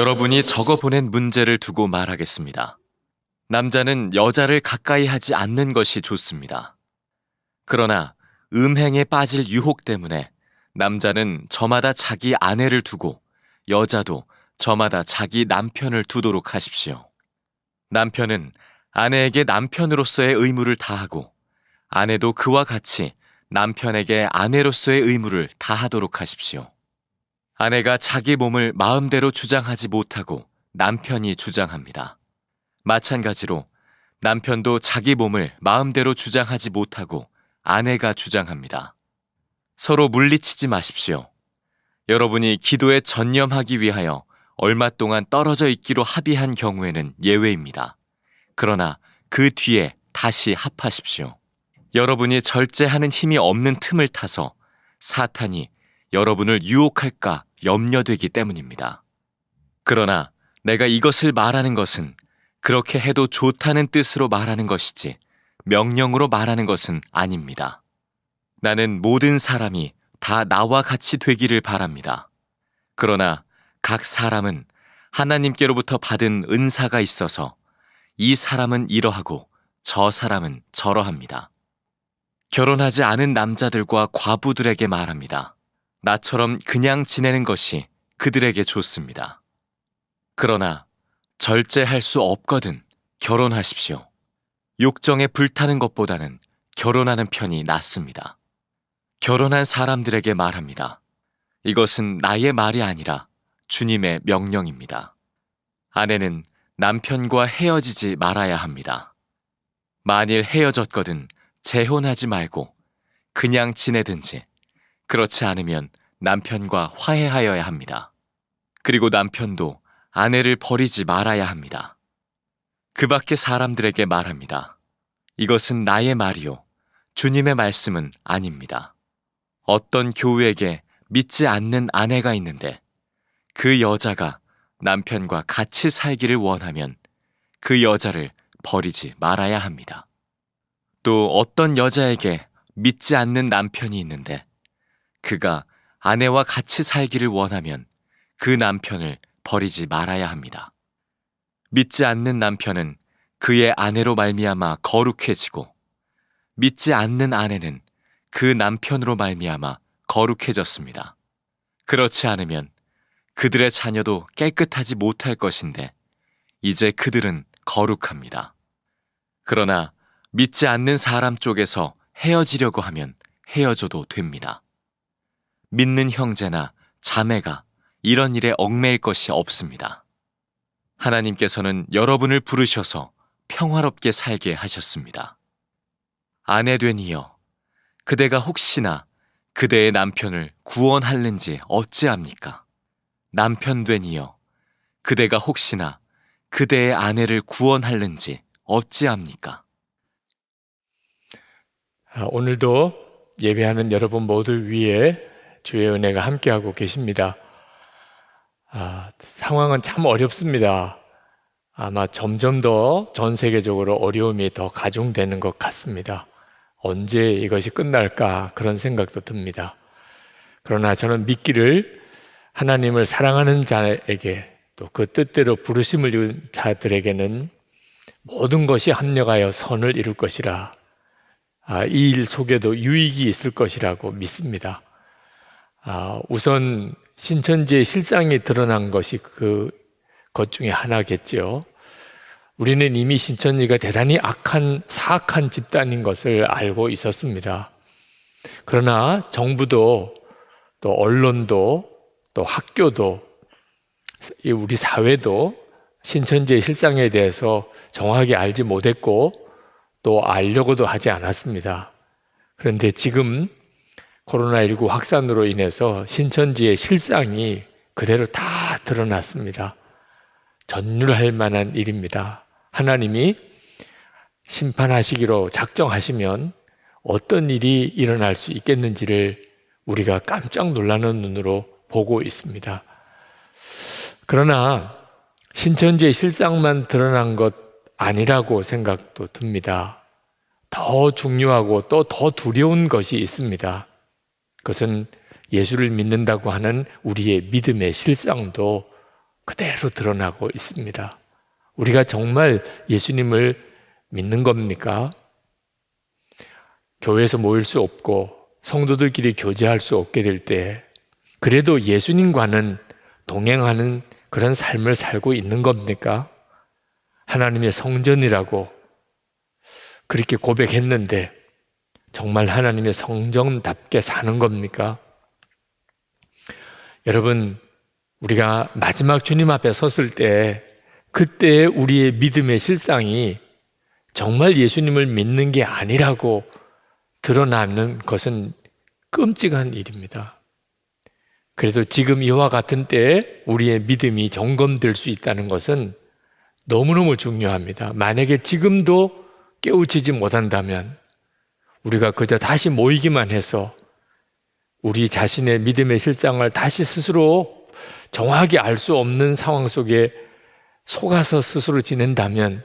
여러분이 적어보낸 문제를 두고 말하겠습니다. 남자는 여자를 가까이 하지 않는 것이 좋습니다. 그러나 음행에 빠질 유혹 때문에 남자는 저마다 자기 아내를 두고 여자도 저마다 자기 남편을 두도록 하십시오. 남편은 아내에게 남편으로서의 의무를 다하고 아내도 그와 같이 남편에게 아내로서의 의무를 다하도록 하십시오. 아내가 자기 몸을 마음대로 주장하지 못하고 남편이 주장합니다. 마찬가지로 남편도 자기 몸을 마음대로 주장하지 못하고 아내가 주장합니다. 서로 물리치지 마십시오. 여러분이 기도에 전념하기 위하여 얼마 동안 떨어져 있기로 합의한 경우에는 예외입니다. 그러나 그 뒤에 다시 합하십시오. 여러분이 절제하는 힘이 없는 틈을 타서 사탄이 여러분을 유혹할까 염려되기 때문입니다. 그러나 내가 이것을 말하는 것은 그렇게 해도 좋다는 뜻으로 말하는 것이지 명령으로 말하는 것은 아닙니다. 나는 모든 사람이 다 나와 같이 되기를 바랍니다. 그러나 각 사람은 하나님께로부터 받은 은사가 있어서 이 사람은 이러하고 저 사람은 저러합니다. 결혼하지 않은 남자들과 과부들에게 말합니다. 나처럼 그냥 지내는 것이 그들에게 좋습니다. 그러나 절제할 수 없거든 결혼하십시오. 욕정에 불타는 것보다는 결혼하는 편이 낫습니다. 결혼한 사람들에게 말합니다. 이것은 나의 말이 아니라 주님의 명령입니다. 아내는 남편과 헤어지지 말아야 합니다. 만일 헤어졌거든 재혼하지 말고 그냥 지내든지 그렇지 않으면 남편과 화해하여야 합니다. 그리고 남편도 아내를 버리지 말아야 합니다. 그 밖의 사람들에게 말합니다. 이것은 나의 말이요. 주님의 말씀은 아닙니다. 어떤 교우에게 믿지 않는 아내가 있는데 그 여자가 남편과 같이 살기를 원하면 그 여자를 버리지 말아야 합니다. 또 어떤 여자에게 믿지 않는 남편이 있는데 그가 아내와 같이 살기를 원하면 그 남편을 버리지 말아야 합니다. 믿지 않는 남편은 그의 아내로 말미암아 거룩해지고 믿지 않는 아내는 그 남편으로 말미암아 거룩해졌습니다. 그렇지 않으면 그들의 자녀도 깨끗하지 못할 것인데 이제 그들은 거룩합니다. 그러나 믿지 않는 사람 쪽에서 헤어지려고 하면 헤어져도 됩니다. 믿는 형제나 자매가 이런 일에 얽매일 것이 없습니다. 하나님께서는 여러분을 부르셔서 평화롭게 살게 하셨습니다. 아내 된 이여, 그대가 혹시나 그대의 남편을 구원할는지 어찌합니까? 남편 된 이여, 그대가 혹시나 그대의 아내를 구원할는지 어찌합니까? 오늘도 예배하는 여러분 모두 위에 주의 은혜가 함께하고 계십니다. 상황은 참 어렵습니다. 아마 점점 더 전 세계적으로 어려움이 더 가중되는 것 같습니다. 언제 이것이 끝날까 그런 생각도 듭니다. 그러나 저는 믿기를 하나님을 사랑하는 자에게 또 그 뜻대로 부르심을 입은 자들에게는 모든 것이 합력하여 선을 이룰 것이라, 이 일 속에도 유익이 있을 것이라고 믿습니다. 우선 신천지의 실상이 드러난 것이 그것 중에 하나겠죠. 우리는 이미 신천지가 대단히 사악한 집단인 것을 알고 있었습니다. 그러나 정부도 또 언론도 또 학교도 우리 사회도 신천지의 실상에 대해서 정확하게 알지 못했고 또 알려고도 하지 않았습니다. 그런데 지금 코로나19 확산으로 인해서 신천지의 실상이 그대로 다 드러났습니다. 전율할 만한 일입니다. 하나님이 심판하시기로 작정하시면 어떤 일이 일어날 수 있겠는지를 우리가 깜짝 놀라는 눈으로 보고 있습니다. 그러나 신천지의 실상만 드러난 것 아니라고 생각도 듭니다. 더 중요하고 또 더 두려운 것이 있습니다. 그것은 예수를 믿는다고 하는 우리의 믿음의 실상도 그대로 드러나고 있습니다. 우리가 정말 예수님을 믿는 겁니까? 교회에서 모일 수 없고 성도들끼리 교제할 수 없게 될 때 그래도 예수님과는 동행하는 그런 삶을 살고 있는 겁니까? 하나님의 성전이라고 그렇게 고백했는데 정말 하나님의 성전답게 사는 겁니까? 여러분, 우리가 마지막 주님 앞에 섰을 때 그때 우리의 믿음의 실상이 정말 예수님을 믿는 게 아니라고 드러나는 것은 끔찍한 일입니다. 그래도 지금 이와 같은 때에 우리의 믿음이 점검될 수 있다는 것은 너무너무 중요합니다. 만약에 지금도 깨우치지 못한다면 우리가 그저 다시 모이기만 해서 우리 자신의 믿음의 실상을 다시 스스로 정확히 알 수 없는 상황 속에 속아서 스스로 지낸다면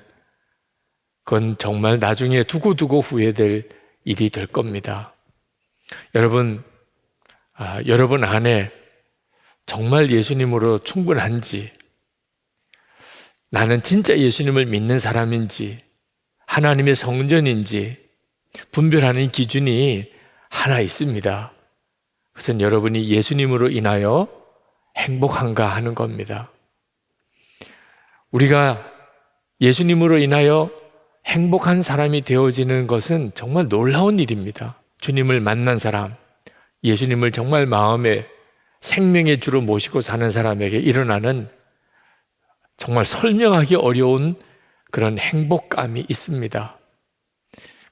그건 정말 나중에 두고두고 후회될 일이 될 겁니다. 여러분, 여러분 안에 정말 예수님으로 충분한지, 나는 진짜 예수님을 믿는 사람인지, 하나님의 성전인지 분별하는 기준이 하나 있습니다. 그것은 여러분이 예수님으로 인하여 행복한가 하는 겁니다. 우리가 예수님으로 인하여 행복한 사람이 되어지는 것은 정말 놀라운 일입니다. 주님을 만난 사람, 예수님을 정말 마음에 생명의 주로 모시고 사는 사람에게 일어나는 정말 설명하기 어려운 그런 행복감이 있습니다.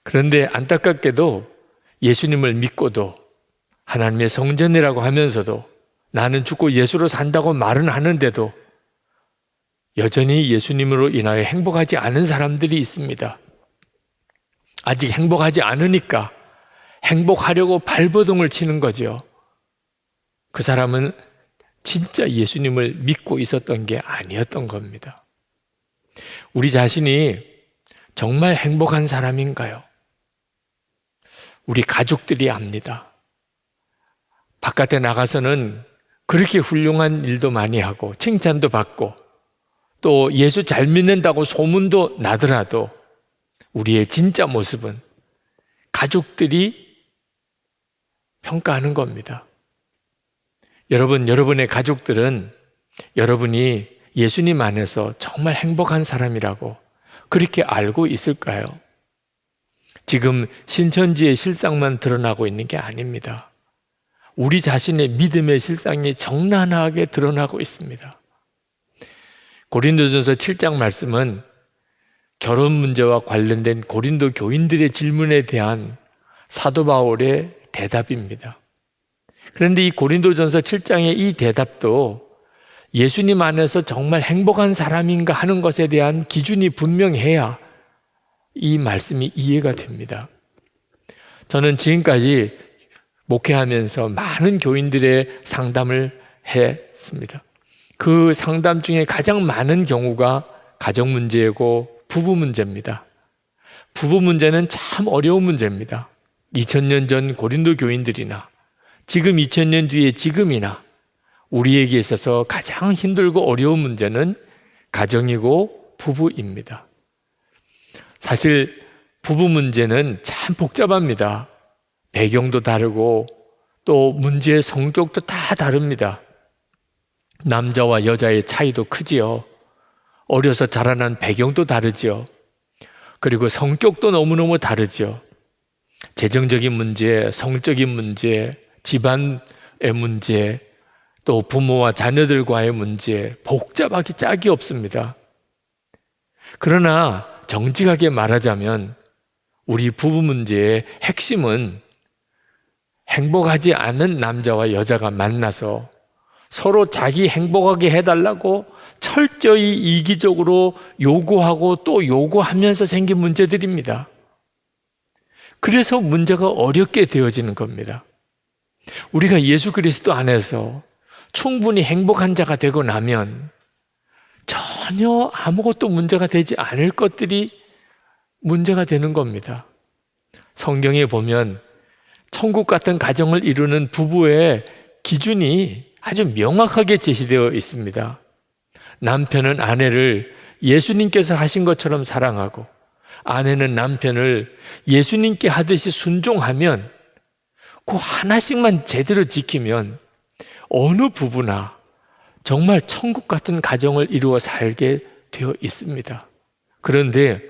그런데 안타깝게도 예수님을 믿고도 하나님의 성전이라고 하면서도 나는 죽고 예수로 산다고 말은 하는데도 여전히 예수님으로 인하여 행복하지 않은 사람들이 있습니다. 아직 행복하지 않으니까 행복하려고 발버둥을 치는 거죠. 그 사람은 진짜 예수님을 믿고 있었던 게 아니었던 겁니다. 우리 자신이 정말 행복한 사람인가요? 우리 가족들이 압니다. 바깥에 나가서는 그렇게 훌륭한 일도 많이 하고 칭찬도 받고 또 예수 잘 믿는다고 소문도 나더라도 우리의 진짜 모습은 가족들이 평가하는 겁니다. 여러분, 여러분의 가족들은 여러분이 예수님 안에서 정말 행복한 사람이라고 그렇게 알고 있을까요? 지금 신천지의 실상만 드러나고 있는 게 아닙니다. 우리 자신의 믿음의 실상이 적나라하게 드러나고 있습니다. 고린도전서 7장 말씀은 결혼 문제와 관련된 고린도 교인들의 질문에 대한 사도 바울의 대답입니다. 그런데 이 고린도전서 7장의 이 대답도 예수님 안에서 정말 행복한 사람인가 하는 것에 대한 기준이 분명해야 이 말씀이 이해가 됩니다. 저는 지금까지 목회하면서 많은 교인들의 상담을 했습니다. 그 상담 중에 가장 많은 경우가 가정 문제고 부부 문제입니다. 부부 문제는 참 어려운 문제입니다. 2000년 전 고린도 교인들이나 지금 2000년 뒤에 지금이나 우리에게 있어서 가장 힘들고 어려운 문제는 가정이고 부부입니다. 사실 부부 문제는 참 복잡합니다. 배경도 다르고 또 문제의 성격도 다 다릅니다. 남자와 여자의 차이도 크지요. 어려서 자라난 배경도 다르지요. 그리고 성격도 너무너무 다르지요. 재정적인 문제, 성적인 문제, 집안의 문제, 또 부모와 자녀들과의 문제, 복잡하기 짝이 없습니다. 그러나 정직하게 말하자면 우리 부부 문제의 핵심은 행복하지 않은 남자와 여자가 만나서 서로 자기 행복하게 해달라고 철저히 이기적으로 요구하고 또 요구하면서 생긴 문제들입니다. 그래서 문제가 어렵게 되어지는 겁니다. 우리가 예수 그리스도 안에서 충분히 행복한 자가 되고 나면 전혀 아무것도 문제가 되지 않을 것들이 문제가 되는 겁니다. 성경에 보면 천국 같은 가정을 이루는 부부의 기준이 아주 명확하게 제시되어 있습니다. 남편은 아내를 예수님께서 하신 것처럼 사랑하고 아내는 남편을 예수님께 하듯이 순종하면 그 하나씩만 제대로 지키면 어느 부부나 정말 천국 같은 가정을 이루어 살게 되어 있습니다. 그런데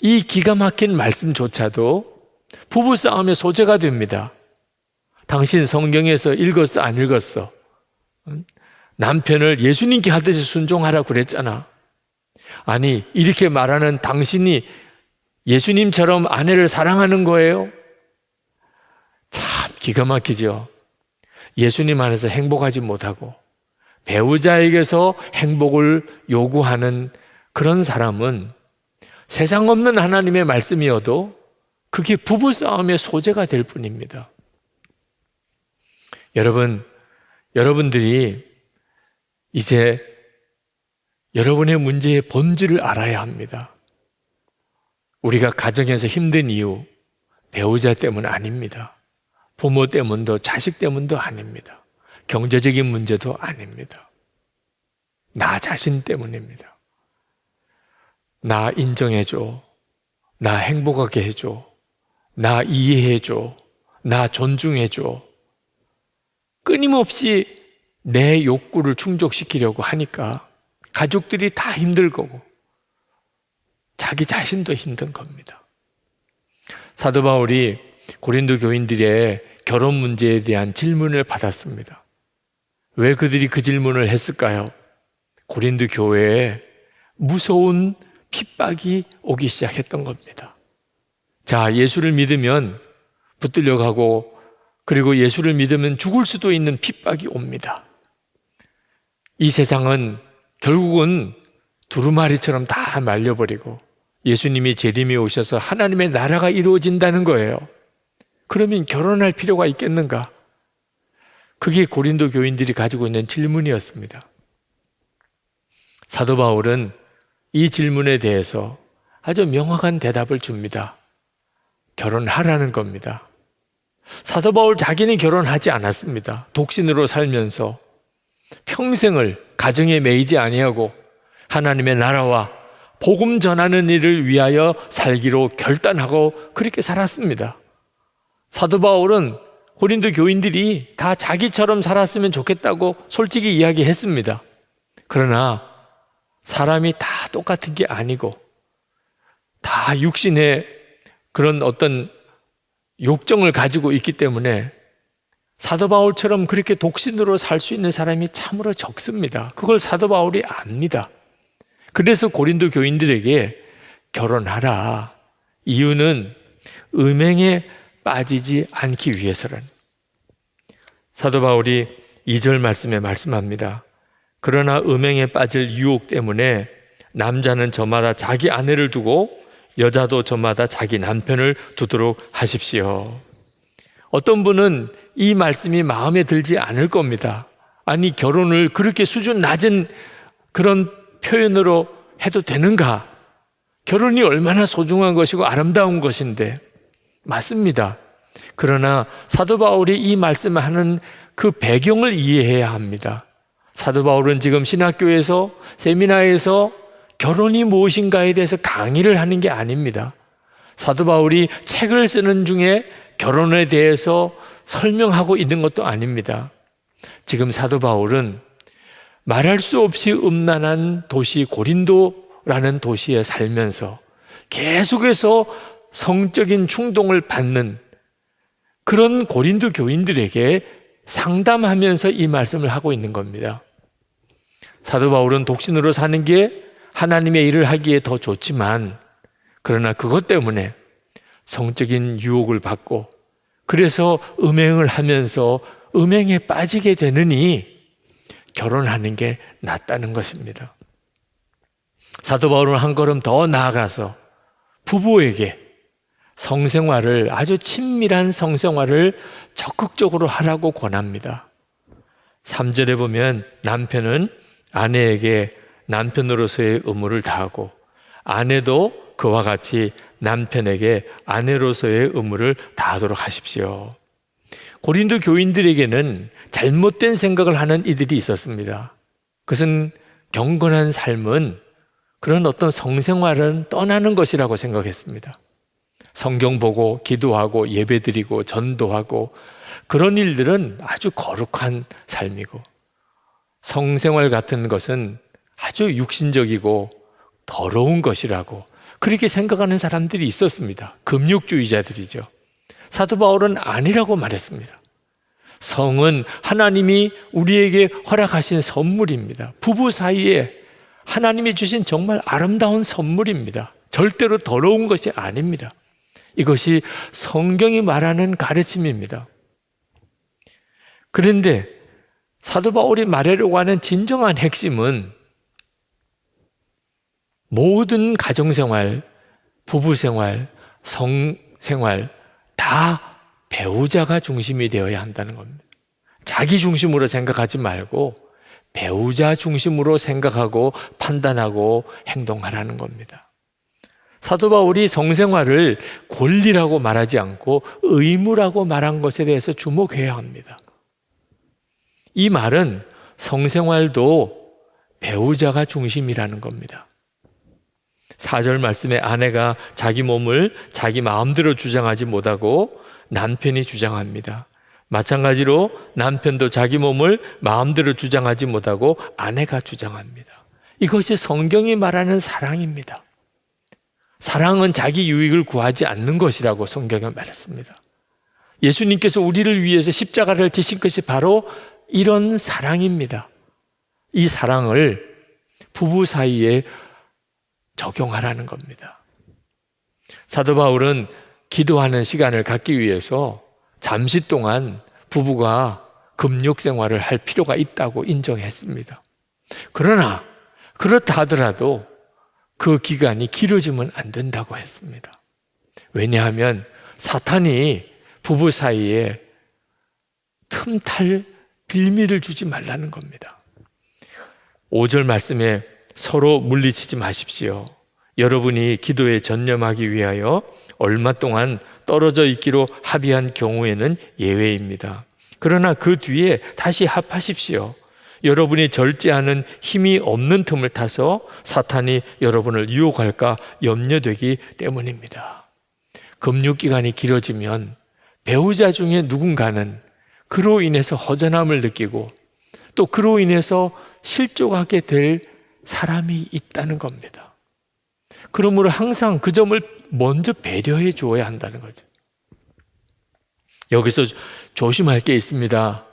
이 기가 막힌 말씀조차도 부부싸움의 소재가 됩니다. 당신 성경에서 읽었어, 안 읽었어? 남편을 예수님께 하듯이 순종하라고 그랬잖아. 아니, 이렇게 말하는 당신이 예수님처럼 아내를 사랑하는 거예요? 참 기가 막히죠. 예수님 안에서 행복하지 못하고 배우자에게서 행복을 요구하는 그런 사람은 세상 없는 하나님의 말씀이어도 그게 부부싸움의 소재가 될 뿐입니다. 여러분들이 이제 여러분의 문제의 본질을 알아야 합니다. 우리가 가정에서 힘든 이유, 배우자 때문 아닙니다. 부모 때문도 자식 때문도 아닙니다. 경제적인 문제도 아닙니다. 나 자신 때문입니다. 나 인정해줘. 나 행복하게 해줘. 나 이해해줘. 나 존중해줘. 끊임없이 내 욕구를 충족시키려고 하니까 가족들이 다 힘들 거고 자기 자신도 힘든 겁니다. 사도 바울이 고린도 교인들의 결혼 문제에 대한 질문을 받았습니다. 왜 그들이 그 질문을 했을까요? 고린도 교회에 무서운 핍박이 오기 시작했던 겁니다. 자, 예수를 믿으면 붙들려 가고 그리고 예수를 믿으면 죽을 수도 있는 핍박이 옵니다. 이 세상은 결국은 두루마리처럼 다 말려버리고 예수님이 재림에 오셔서 하나님의 나라가 이루어진다는 거예요. 그러면 결혼할 필요가 있겠는가? 그게 고린도 교인들이 가지고 있는 질문이었습니다. 사도 바울은 이 질문에 대해서 아주 명확한 대답을 줍니다. 결혼하라는 겁니다. 사도 바울 자기는 결혼하지 않았습니다. 독신으로 살면서 평생을 가정에 매이지 아니하고 하나님의 나라와 복음 전하는 일을 위하여 살기로 결단하고 그렇게 살았습니다. 사도 바울은 고린도 교인들이 다 자기처럼 살았으면 좋겠다고 솔직히 이야기했습니다. 그러나 사람이 다 똑같은 게 아니고 다 육신의 그런 어떤 욕정을 가지고 있기 때문에 사도 바울처럼 그렇게 독신으로 살 수 있는 사람이 참으로 적습니다. 그걸 사도 바울이 압니다. 그래서 고린도 교인들에게 결혼하라. 이유는 음행에 빠지지 않기 위해서는. 사도 바울이 2절 말씀에 말씀합니다. 그러나 음행에 빠질 유혹 때문에 남자는 저마다 자기 아내를 두고 여자도 저마다 자기 남편을 두도록 하십시오. 어떤 분은 이 말씀이 마음에 들지 않을 겁니다. 아니, 결혼을 그렇게 수준 낮은 그런 표현으로 해도 되는가? 결혼이 얼마나 소중한 것이고 아름다운 것인데. 맞습니다. 그러나 사도 바울이 이 말씀을 하는 그 배경을 이해해야 합니다. 사도 바울은 지금 신학교에서 세미나에서 결혼이 무엇인가에 대해서 강의를 하는 게 아닙니다. 사도 바울이 책을 쓰는 중에 결혼에 대해서 설명하고 있는 것도 아닙니다. 지금 사도 바울은 말할 수 없이 음란한 도시 고린도라는 도시에 살면서 계속해서 성적인 충동을 받는 그런 고린도 교인들에게 상담하면서 이 말씀을 하고 있는 겁니다. 사도 바울은 독신으로 사는 게 하나님의 일을 하기에 더 좋지만 그러나 그것 때문에 성적인 유혹을 받고 그래서 음행을 하면서 음행에 빠지게 되느니 결혼하는 게 낫다는 것입니다. 사도 바울은 한 걸음 더 나아가서 부부에게 성생활을 아주 친밀한 성생활을 적극적으로 하라고 권합니다. 3절에 보면 남편은 아내에게 남편으로서의 의무를 다하고 아내도 그와 같이 남편에게 아내로서의 의무를 다하도록 하십시오. 고린도 교인들에게는 잘못된 생각을 하는 이들이 있었습니다. 그것은 경건한 삶은 그런 어떤 성생활은 떠나는 것이라고 생각했습니다. 성경 보고 기도하고 예배드리고 전도하고 그런 일들은 아주 거룩한 삶이고, 성생활 같은 것은 아주 육신적이고 더러운 것이라고 그렇게 생각하는 사람들이 있었습니다. 금욕주의자들이죠. 사도 바울은 아니라고 말했습니다. 성은 하나님이 우리에게 허락하신 선물입니다. 부부 사이에 하나님이 주신 정말 아름다운 선물입니다. 절대로 더러운 것이 아닙니다. 이것이 성경이 말하는 가르침입니다. 그런데 사도 바울이 말하려고 하는 진정한 핵심은 모든 가정생활, 부부생활, 성생활 다 배우자가 중심이 되어야 한다는 겁니다. 자기 중심으로 생각하지 말고 배우자 중심으로 생각하고 판단하고 행동하라는 겁니다. 사도 바울이 성생활을 권리라고 말하지 않고 의무라고 말한 것에 대해서 주목해야 합니다. 이 말은 성생활도 배우자가 중심이라는 겁니다. 4절 말씀에 아내가 자기 몸을 자기 마음대로 주장하지 못하고 남편이 주장합니다. 마찬가지로 남편도 자기 몸을 마음대로 주장하지 못하고 아내가 주장합니다. 이것이 성경이 말하는 사랑입니다. 사랑은 자기 유익을 구하지 않는 것이라고 성경은 말했습니다. 예수님께서 우리를 위해서 십자가를 지신 것이 바로 이런 사랑입니다. 이 사랑을 부부 사이에 적용하라는 겁니다. 사도 바울은 기도하는 시간을 갖기 위해서 잠시 동안 부부가 금욕 생활을 할 필요가 있다고 인정했습니다. 그러나 그렇다 하더라도 그 기간이 길어지면 안 된다고 했습니다. 왜냐하면 사탄이 부부 사이에 틈탈 빌미를 주지 말라는 겁니다. 5절 말씀에 서로 물리치지 마십시오. 여러분이 기도에 전념하기 위하여 얼마 동안 떨어져 있기로 합의한 경우에는 예외입니다. 그러나 그 뒤에 다시 합하십시오. 여러분이 절제하는 힘이 없는 틈을 타서 사탄이 여러분을 유혹할까 염려되기 때문입니다. 금육기간이 길어지면 배우자 중에 누군가는 그로 인해서 허전함을 느끼고 또 그로 인해서 실족하게 될 사람이 있다는 겁니다. 그러므로 항상 그 점을 먼저 배려해 주어야 한다는 거죠. 여기서 조심할 게 있습니다.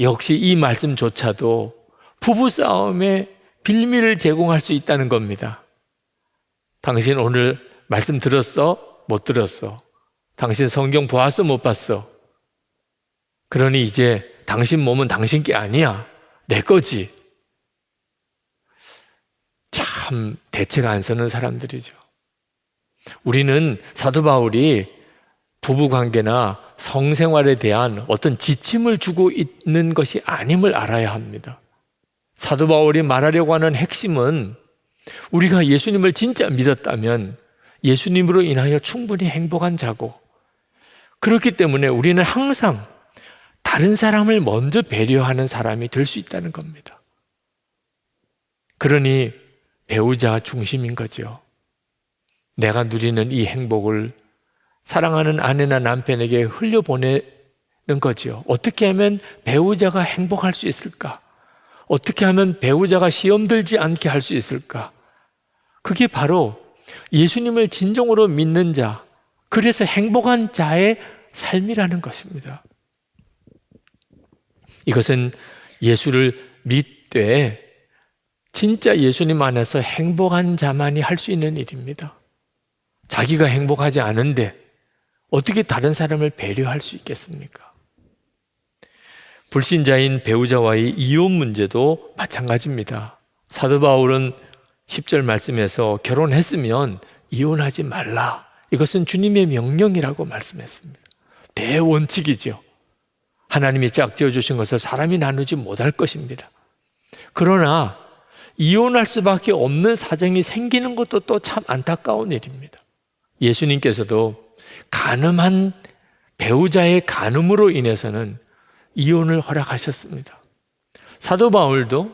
역시 이 말씀조차도 부부싸움의 빌미를 제공할 수 있다는 겁니다. 당신 오늘 말씀 들었어? 못 들었어? 당신 성경 보았어? 못 봤어? 그러니 이제 당신 몸은 당신 게 아니야. 내 거지. 참 대책 안 서는 사람들이죠. 우리는 사도 바울이 부부관계나 성생활에 대한 어떤 지침을 주고 있는 것이 아님을 알아야 합니다. 사도 바울이 말하려고 하는 핵심은 우리가 예수님을 진짜 믿었다면 예수님으로 인하여 충분히 행복한 자고, 그렇기 때문에 우리는 항상 다른 사람을 먼저 배려하는 사람이 될 수 있다는 겁니다. 그러니 배우자 중심인 거죠. 내가 누리는 이 행복을 사랑하는 아내나 남편에게 흘려보내는 거죠. 어떻게 하면 배우자가 행복할 수 있을까? 어떻게 하면 배우자가 시험 들지 않게 할 수 있을까? 그게 바로 예수님을 진정으로 믿는 자, 그래서 행복한 자의 삶이라는 것입니다. 이것은 예수를 믿되 진짜 예수님 안에서 행복한 자만이 할 수 있는 일입니다. 자기가 행복하지 않은데 어떻게 다른 사람을 배려할 수 있겠습니까? 불신자인 배우자와의 이혼 문제도 마찬가지입니다. 사도 바울은 10절 말씀에서 결혼했으면 이혼하지 말라. 이것은 주님의 명령이라고 말씀했습니다. 대원칙이죠. 하나님이 짝지어 주신 것을 사람이 나누지 못할 것입니다. 그러나 이혼할 수밖에 없는 사정이 생기는 것도 또 참 안타까운 일입니다. 예수님께서도 간음한 배우자의 간음으로 인해서는 이혼을 허락하셨습니다. 사도 바울도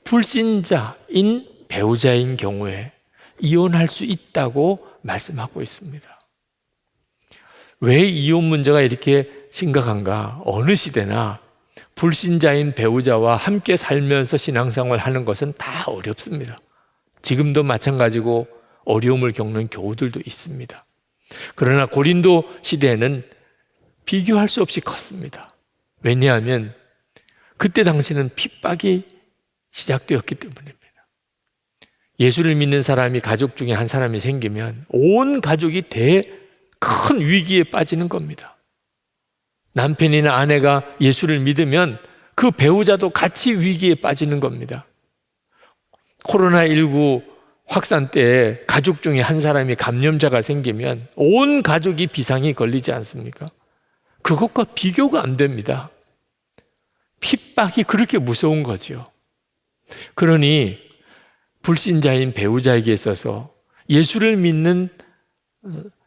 불신자인 배우자인 경우에 이혼할 수 있다고 말씀하고 있습니다. 왜 이혼 문제가 이렇게 심각한가? 어느 시대나 불신자인 배우자와 함께 살면서 신앙생활 하는 것은 다 어렵습니다. 지금도 마찬가지고 어려움을 겪는 교우들도 있습니다. 그러나 고린도 시대에는 비교할 수 없이 컸습니다. 왜냐하면 그때 당시는 핍박이 시작되었기 때문입니다. 예수를 믿는 사람이 가족 중에 한 사람이 생기면 온 가족이 큰 위기에 빠지는 겁니다. 남편이나 아내가 예수를 믿으면 그 배우자도 같이 위기에 빠지는 겁니다. 코로나19 확산 때 가족 중에 한 사람이 감염자가 생기면 온 가족이 비상이 걸리지 않습니까? 그것과 비교가 안 됩니다. 핍박이 그렇게 무서운 거죠. 그러니 불신자인 배우자에게 있어서 예수를 믿는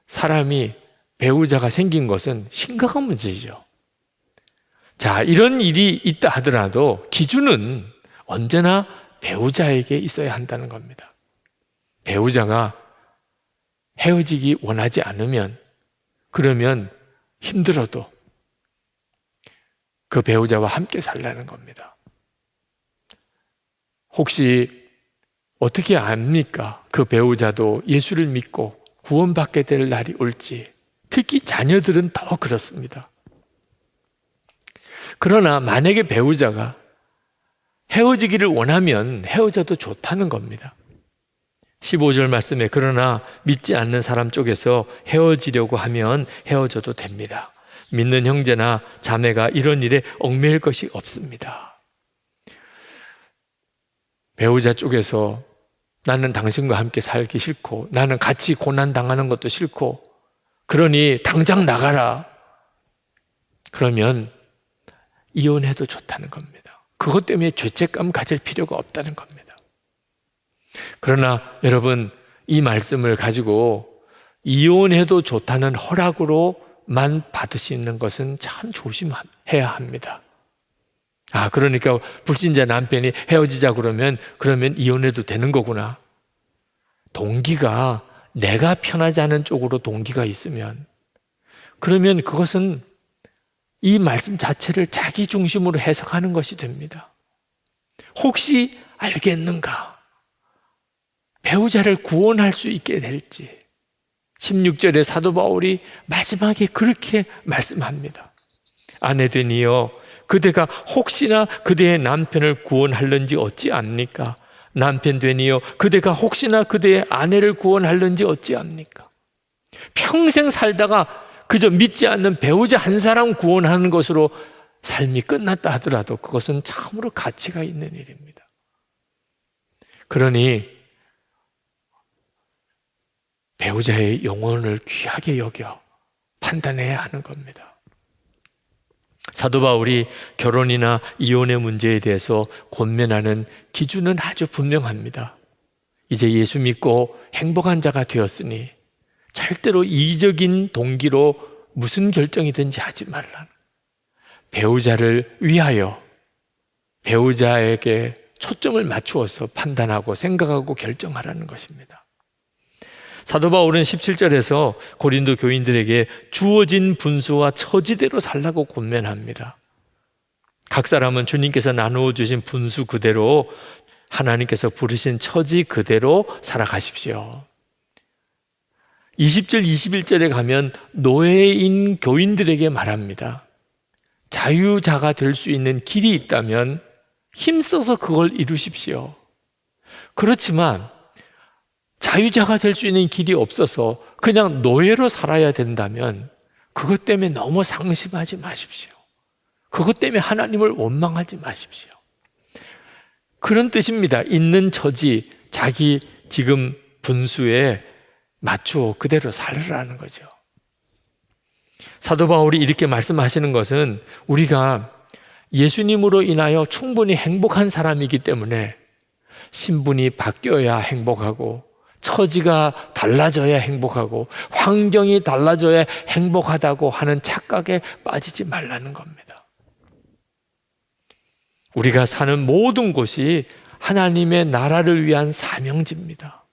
사람이 배우자가 생긴 것은 심각한 문제죠. 자, 이런 일이 있다 하더라도 기준은 언제나 배우자에게 있어야 한다는 겁니다. 배우자가 헤어지기 원하지 않으면, 그러면 힘들어도 그 배우자와 함께 살라는 겁니다. 혹시 어떻게 압니까? 그 배우자도 예수를 믿고 구원받게 될 날이 올지. 특히 자녀들은 더 그렇습니다. 그러나 만약에 배우자가 헤어지기를 원하면 헤어져도 좋다는 겁니다. 15절 말씀에 그러나 믿지 않는 사람 쪽에서 헤어지려고 하면 헤어져도 됩니다. 믿는 형제나 자매가 이런 일에 얽매일 것이 없습니다. 배우자 쪽에서 나는 당신과 함께 살기 싫고 나는 같이 고난당하는 것도 싫고 그러니 당장 나가라. 그러면 이혼해도 좋다는 겁니다. 그것 때문에 죄책감 가질 필요가 없다는 겁니다. 그러나 여러분, 이 말씀을 가지고 이혼해도 좋다는 허락으로만 받으시는 것은 참 조심해야 합니다. 그러니까 불신자 남편이 헤어지자 그러면 이혼해도 되는 거구나. 동기가 내가 편하지 않은 쪽으로 동기가 있으면 그러면 그것은 이 말씀 자체를 자기 중심으로 해석하는 것이 됩니다. 혹시 알겠는가? 배우자를 구원할 수 있게 될지. 16절에 사도 바울이 마지막에 그렇게 말씀합니다. 아내 되니여 그대가 혹시나 그대의 남편을 구원할는지 어찌 압니까? 남편 되니여 그대가 혹시나 그대의 아내를 구원할는지 어찌 압니까? 평생 살다가 그저 믿지 않는 배우자 한 사람 구원하는 것으로 삶이 끝났다 하더라도 그것은 참으로 가치가 있는 일입니다. 그러니 배우자의 영혼을 귀하게 여겨 판단해야 하는 겁니다. 사도 바울이 결혼이나 이혼의 문제에 대해서 권면하는 기준은 아주 분명합니다. 이제 예수 믿고 행복한 자가 되었으니 절대로 이기적인 동기로 무슨 결정이든지 하지 말라. 배우자를 위하여 배우자에게 초점을 맞추어서 판단하고 생각하고 결정하라는 것입니다. 사도 바울은 17절에서 고린도 교인들에게 주어진 분수와 처지대로 살라고 권면합니다. 각 사람은 주님께서 나누어 주신 분수 그대로 하나님께서 부르신 처지 그대로 살아가십시오. 20절, 21절에 가면 노예인 교인들에게 말합니다. 자유자가 될 수 있는 길이 있다면 힘써서 그걸 이루십시오. 그렇지만 자유자가 될 수 있는 길이 없어서 그냥 노예로 살아야 된다면 그것 때문에 너무 상심하지 마십시오. 그것 때문에 하나님을 원망하지 마십시오. 그런 뜻입니다. 있는 처지, 자기 지금 분수에 맞추어 그대로 살으라는 거죠. 사도 바울이 이렇게 말씀하시는 것은 우리가 예수님으로 인하여 충분히 행복한 사람이기 때문에 신분이 바뀌어야 행복하고 처지가 달라져야 행복하고 환경이 달라져야 행복하다고 하는 착각에 빠지지 말라는 겁니다. 우리가 사는 모든 곳이 하나님의 나라를 위한 사명지입니다.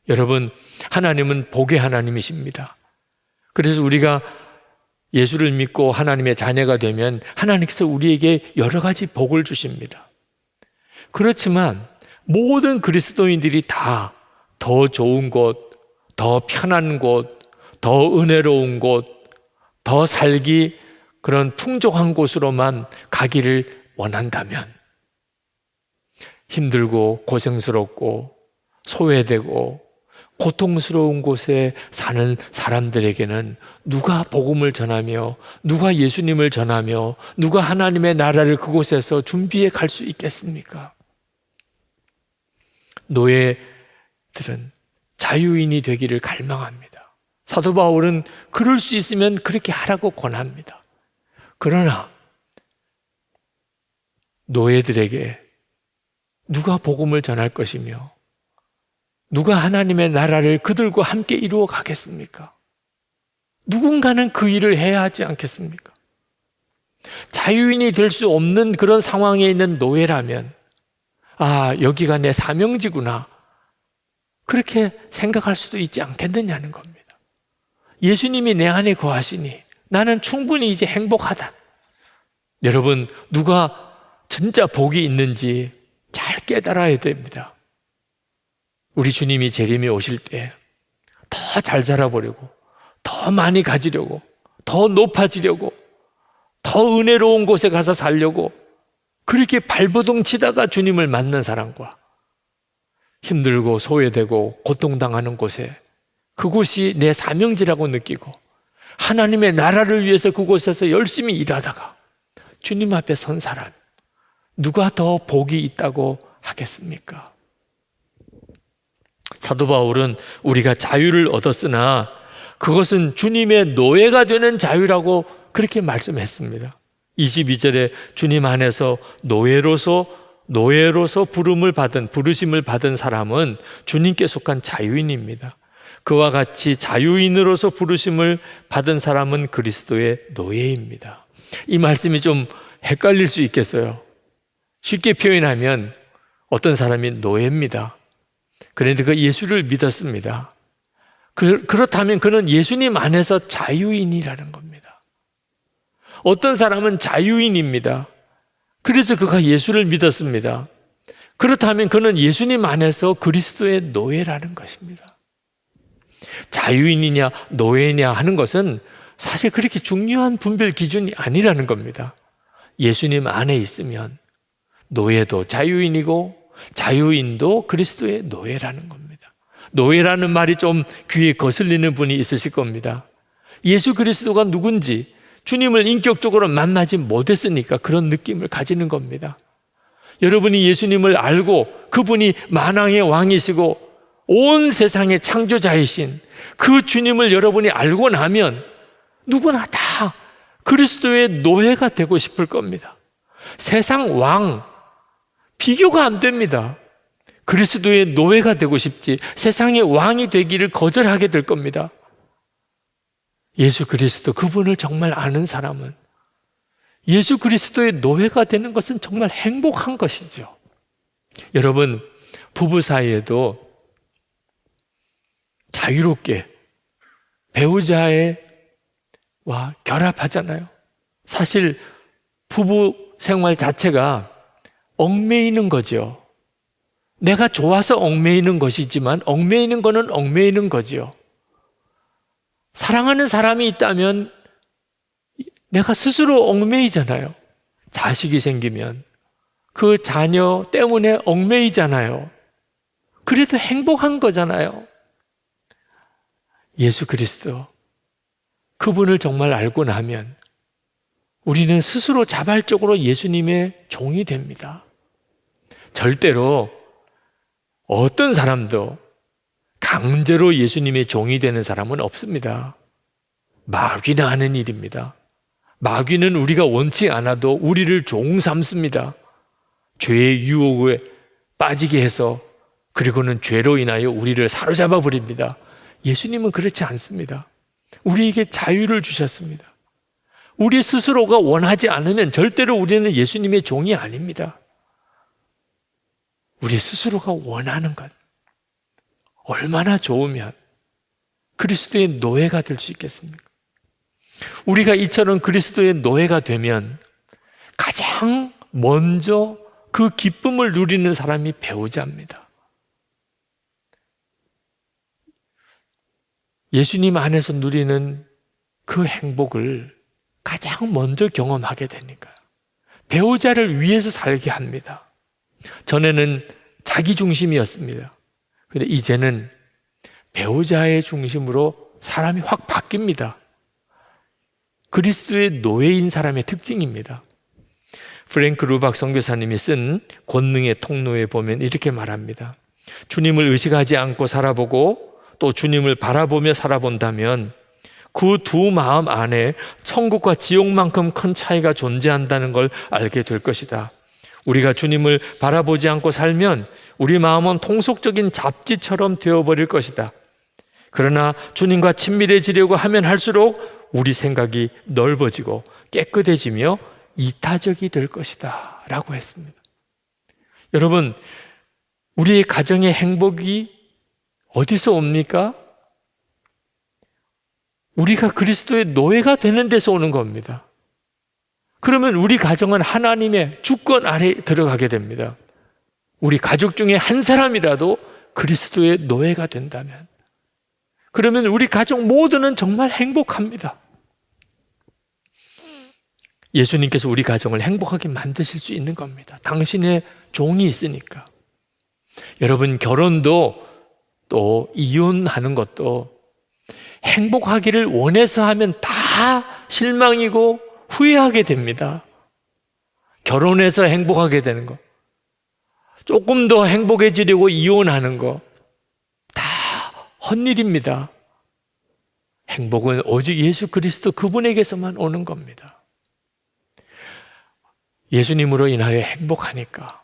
여러분, 하나님은 복의 하나님이십니다. 그래서 우리가 예수를 믿고 하나님의 자녀가 되면 하나님께서 우리에게 여러 가지 복을 주십니다. 그렇지만 모든 그리스도인들이 다 더 좋은 곳, 더 편한 곳, 더 은혜로운 곳, 더 살기 그런 풍족한 곳으로만 가기를 원한다면 힘들고 고생스럽고 소외되고 고통스러운 곳에 사는 사람들에게는 누가 복음을 전하며 누가 예수님을 전하며 누가 하나님의 나라를 그곳에서 준비해 갈 수 있겠습니까? 노예들은 자유인이 되기를 갈망합니다. 사도 바울은 그럴 수 있으면 그렇게 하라고 권합니다. 그러나 노예들에게 누가 복음을 전할 것이며 누가 하나님의 나라를 그들과 함께 이루어 가겠습니까? 누군가는 그 일을 해야 하지 않겠습니까? 자유인이 될 수 없는 그런 상황에 있는 노예라면 여기가 내 사명지구나 그렇게 생각할 수도 있지 않겠느냐는 겁니다. 예수님이 내 안에 거하시니 나는 충분히 이제 행복하다. 여러분, 누가 진짜 복이 있는지 잘 깨달아야 됩니다. 우리 주님이 재림이 오실 때 더 잘 살아보려고, 더 많이 가지려고, 더 높아지려고, 더 은혜로운 곳에 가서 살려고 그렇게 발버둥 치다가 주님을 만난 사람과 힘들고 소외되고 고통당하는 곳에 그곳이 내 사명지라고 느끼고 하나님의 나라를 위해서 그곳에서 열심히 일하다가 주님 앞에 선 사람, 누가 더 복이 있다고 하겠습니까? 사도 바울은 우리가 자유를 얻었으나 그것은 주님의 노예가 되는 자유라고 그렇게 말씀했습니다. 22절에 주님 안에서 노예로서 부르심을 받은 사람은 주님께 속한 자유인입니다. 그와 같이 자유인으로서 부르심을 받은 사람은 그리스도의 노예입니다. 이 말씀이 좀 헷갈릴 수 있겠어요. 쉽게 표현하면 어떤 사람이 노예입니다. 그런데 그 예수를 믿었습니다. 그렇다면 그는 예수님 안에서 자유인이라는 겁니다. 어떤 사람은 자유인입니다. 그래서 그가 예수를 믿었습니다. 그렇다면 그는 예수님 안에서 그리스도의 노예라는 것입니다. 자유인이냐 노예냐 하는 것은 사실 그렇게 중요한 분별 기준이 아니라는 겁니다. 예수님 안에 있으면 노예도 자유인이고 자유인도 그리스도의 노예라는 겁니다. 노예라는 말이 좀 귀에 거슬리는 분이 있으실 겁니다. 예수 그리스도가 누군지 주님을 인격적으로 만나지 못했으니까 그런 느낌을 가지는 겁니다. 여러분이 예수님을 알고 그분이 만왕의 왕이시고 온 세상의 창조자이신 그 주님을 여러분이 알고 나면 누구나 다 그리스도의 노예가 되고 싶을 겁니다. 세상 왕 비교가 안 됩니다. 그리스도의 노예가 되고 싶지 세상의 왕이 되기를 거절하게 될 겁니다. 예수 그리스도 그분을 정말 아는 사람은 예수 그리스도의 노예가 되는 것은 정말 행복한 것이죠. 여러분, 부부 사이에도 자유롭게 배우자와 결합하잖아요. 사실 부부 생활 자체가 얽매이는 거죠. 내가 좋아서 얽매이는 것이지만 얽매이는 거는 얽매이는 거죠. 사랑하는 사람이 있다면 내가 스스로 얽매이잖아요. 자식이 생기면 그 자녀 때문에 얽매이잖아요. 그래도 행복한 거잖아요. 예수 그리스도 그분을 정말 알고 나면 우리는 스스로 자발적으로 예수님의 종이 됩니다. 절대로 어떤 사람도 강제로 예수님의 종이 되는 사람은 없습니다. 마귀나 하는 일입니다. 마귀는 우리가 원치 않아도 우리를 종 삼습니다. 죄의 유혹에 빠지게 해서 그리고는 죄로 인하여 우리를 사로잡아 버립니다. 예수님은 그렇지 않습니다. 우리에게 자유를 주셨습니다. 우리 스스로가 원하지 않으면 절대로 우리는 예수님의 종이 아닙니다. 우리 스스로가 원하는 것, 얼마나 좋으면 그리스도의 노예가 될 수 있겠습니까? 우리가 이처럼 그리스도의 노예가 되면 가장 먼저 그 기쁨을 누리는 사람이 배우자입니다. 예수님 안에서 누리는 그 행복을 가장 먼저 경험하게 되니까 배우자를 위해서 살게 합니다. 전에는 자기 중심이었습니다. 근데 이제는 배우자의 중심으로 사람이 확 바뀝니다. 그리스도의 노예인 사람의 특징입니다. 프랭크 루박 선교사님이 쓴 권능의 통로에 보면 이렇게 말합니다. 주님을 의식하지 않고 살아보고 또 주님을 바라보며 살아본다면 그 두 마음 안에 천국과 지옥만큼 큰 차이가 존재한다는 걸 알게 될 것이다. 우리가 주님을 바라보지 않고 살면 우리 마음은 통속적인 잡지처럼 되어버릴 것이다. 그러나 주님과 친밀해지려고 하면 할수록 우리 생각이 넓어지고 깨끗해지며 이타적이 될 것이다 라고 했습니다. 여러분, 우리의 가정의 행복이 어디서 옵니까? 우리가 그리스도의 노예가 되는 데서 오는 겁니다. 그러면 우리 가정은 하나님의 주권 아래 들어가게 됩니다. 우리 가족 중에 한 사람이라도 그리스도의 노예가 된다면, 그러면 우리 가족 모두는 정말 행복합니다. 예수님께서 우리 가정을 행복하게 만드실 수 있는 겁니다. 당신의 종이 있으니까. 여러분, 결혼도 또 이혼하는 것도 행복하기를 원해서 하면 다 실망이고 후회하게 됩니다. 결혼해서 행복하게 되는 거, 조금 더 행복해지려고 이혼하는 거, 다 헛일입니다. 행복은 오직 예수 그리스도 그분에게서만 오는 겁니다. 예수님으로 인하여 행복하니까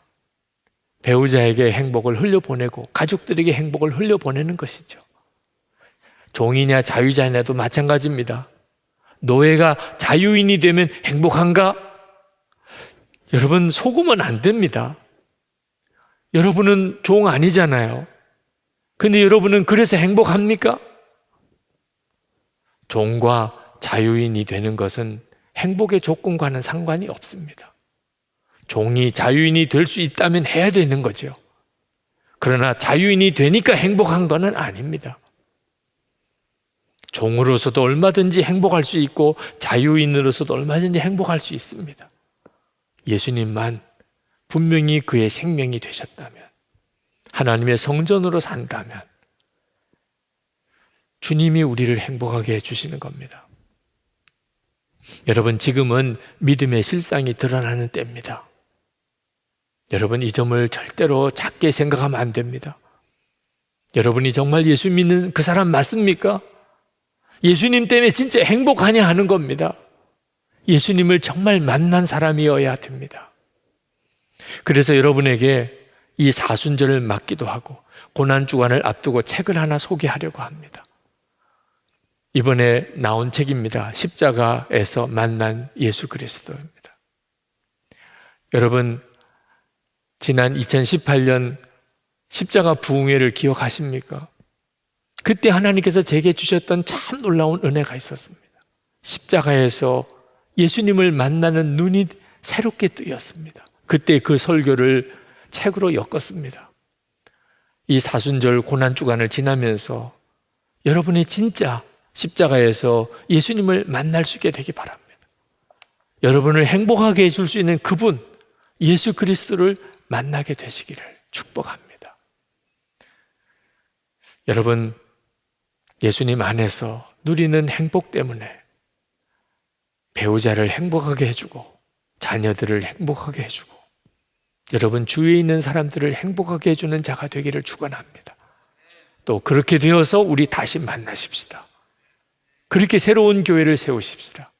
배우자에게 행복을 흘려보내고 가족들에게 행복을 흘려보내는 것이죠. 종이냐 자유자냐도 마찬가지입니다. 노예가 자유인이 되면 행복한가? 여러분, 속으면 안 됩니다. 여러분은 종 아니잖아요. 근데 여러분은 그래서 행복합니까? 종과 자유인이 되는 것은 행복의 조건과는 상관이 없습니다. 종이 자유인이 될 수 있다면 해야 되는 거죠. 그러나 자유인이 되니까 행복한 것은 아닙니다. 종으로서도 얼마든지 행복할 수 있고 자유인으로서도 얼마든지 행복할 수 있습니다. 예수님만 분명히 그의 생명이 되셨다면, 하나님의 성전으로 산다면 주님이 우리를 행복하게 해주시는 겁니다. 여러분, 지금은 믿음의 실상이 드러나는 때입니다. 여러분, 이 점을 절대로 작게 생각하면 안 됩니다. 여러분이 정말 예수 믿는 그 사람 맞습니까? 예수님 때문에 진짜 행복하냐 하는 겁니다. 예수님을 정말 만난 사람이어야 됩니다. 그래서 여러분에게 이 사순절을 맞기도 하고 고난주간을 앞두고 책을 하나 소개하려고 합니다. 이번에 나온 책입니다. 십자가에서 만난 예수 그리스도입니다. 여러분, 지난 2018년 십자가 부흥회를 기억하십니까? 그때 하나님께서 제게 주셨던 참 놀라운 은혜가 있었습니다. 십자가에서 예수님을 만나는 눈이 새롭게 뜨였습니다. 그때 그 설교를 책으로 엮었습니다. 이 사순절 고난주간을 지나면서 여러분이 진짜 십자가에서 예수님을 만날 수 있게 되기 바랍니다. 여러분을 행복하게 해줄 수 있는 그분 예수 그리스도를 만나게 되시기를 축복합니다. 여러분, 예수님 안에서 누리는 행복 때문에 배우자를 행복하게 해주고 자녀들을 행복하게 해주고 여러분 주위에 있는 사람들을 행복하게 해주는 자가 되기를 축원합니다. 또 그렇게 되어서 우리 다시 만나십시다. 그렇게 새로운 교회를 세우십시다.